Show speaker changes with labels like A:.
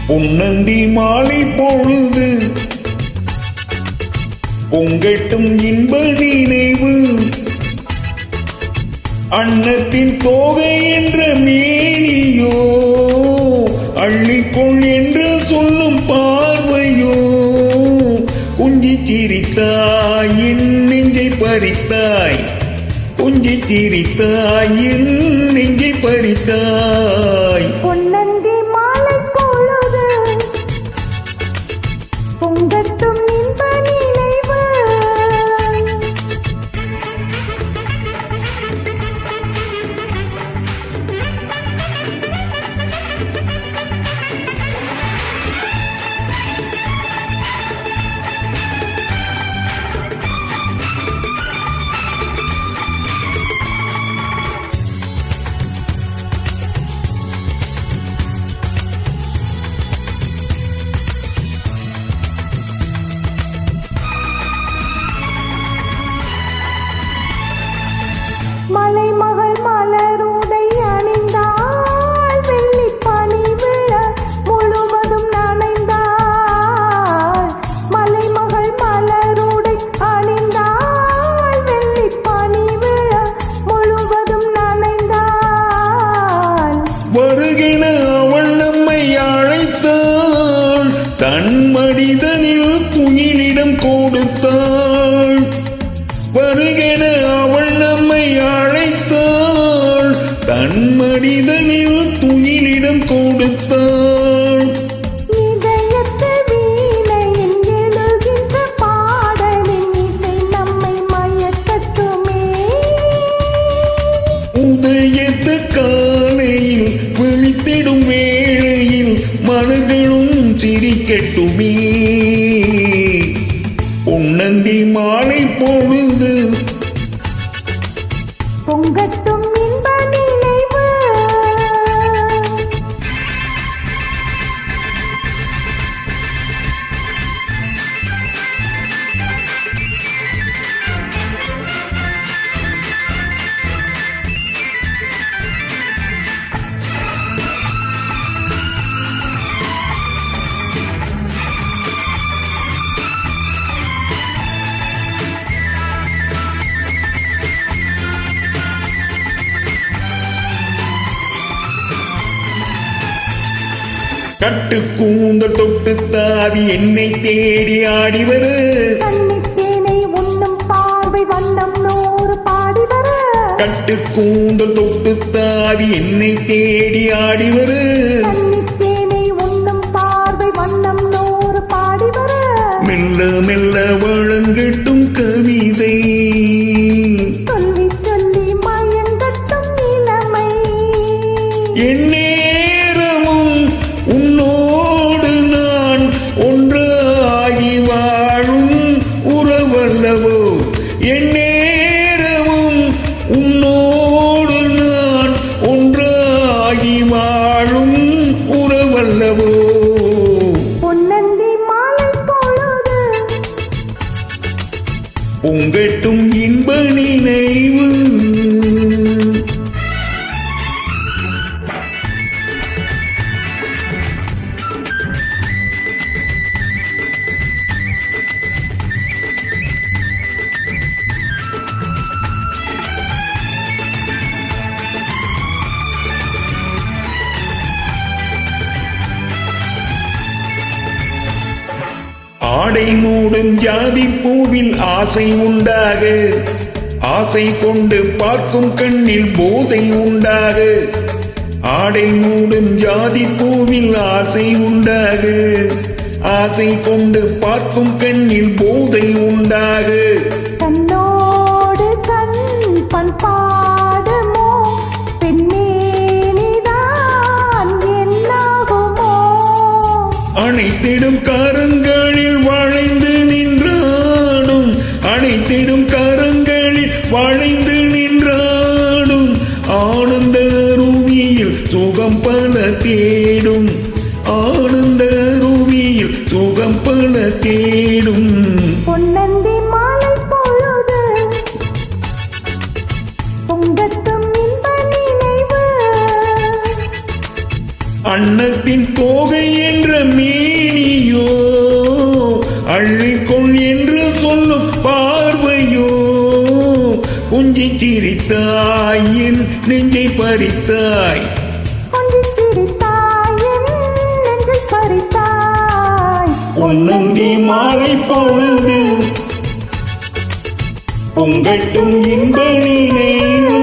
A: பொன்னந்தி மாலை பொழுது பொங்கட்டும் இன்ப நினைவு அன்னத்தின் தோகை என்ற மேனியோ அள்ளிக்கொள் என்று சொல்லும் பார்வையோ குஞ்சி சிரித்தாய் என் நெஞ்சை பறித்தாய் குஞ்சி சிரித்தாய் என் நெஞ்சை பறித்தாய்
B: பொன்னந்தி மாலை பொழுது பொங்கட்டும் இன்ப நினைவு மலைமகள் மலருடை அணிந்தாள் வெள்ளி பனி விழ முழுவதும் நனைந்தாள் மலைமகள் மலருடை அணிந்தாள் வெள்ளி பனி விழ முழுவதும் நனைந்தாள்
A: வருகின அவள் நம்மை அழைத்தாள் தன் மனிதனில் துயிலிடம் கொடுத்தாள் வருகின அவள் நம்மை அழைத்தாள் தன் மனிதனில் துயிலிடம் கொடுத்தாள்
B: இதயத்து வீணையில் எழுகின்ற பாடலின் இசை நம்மை மயக்கட்டுமே
A: உதயத்து காலையில் விழித்திடும் வேளையில் மனங்களும் சிரிக்கட்டுமே பொன்னந்தி மாலை பொழுது
B: பொங்கட்டும் இன்ப நினைவு
A: கட்டு கூந்தல் தொட்டு தாவி என்னை தேடி ஆடிவரு
B: கண்ணித்தேனை உண்ணும் பார்வை வண்ணம் நூறு பாடி வர
A: கட்டு கூந்தல் தொட்டு தாவி என்னை தேடி ஆடிவரு
B: கண்ணித்தேனை உண்ணும் பார்வை வண்ணம் நூறு பாடி வர
A: மெல்ல மெல்ல வழங்கட்டும் கவிதை
B: சொல்லி சொல்லி மயங்கட்டும் நிலைமை
A: எந்நேரமும் உன்னோடு நான் ஒன்றாகி வாழும் உறவல்லவோ எந்நேரமும் உன்னோடு நான் ஒன்றாகி வாழும் உறவல்லவோ
B: பொன்னந்தி மாலை பொழுது
A: பொங்கட்டும் இன்ப நினைவு ஆடை மூடும் ஜாதி பூவில் ஆசை உண்டாக ஆசை கொண்டு பார்க்கும் கண்ணில் போதை உண்டாக ஆடை மூடும் ஜாதி பூவில் ஆசை உண்டாக ஆசை கொண்டு பார்க்கும் கண்ணில் போதை உண்டாக
B: கண்ணோடு கண் பண்பாடுமோ பெண்ணேனிதான் என்னாகுமோ
A: அனைத்திடும் கரங்களில் வளைந்து நின்றார் தேடும் ஆனந்த ரூபியில் சுகம் பல தேடும்
B: பொன்னந்தி மாலை பொழுது பொங்கட்டும் இன்ப நினைவு
A: அன்னத்தின் தோகை என்ற மேனியோ அள்ளிக்கொள் என்று சொல்லும் பார்வையோ கொஞ்சி சிரித்தாய் என் நெஞ்சை பறித்தாய்
B: கொஞ்சி சிரித்தாய் என் நெஞ்சை பறித்தாய்
A: பொன்னந்தி மாலை பொழுது பொங்கட்டும் இன்ப நினைவு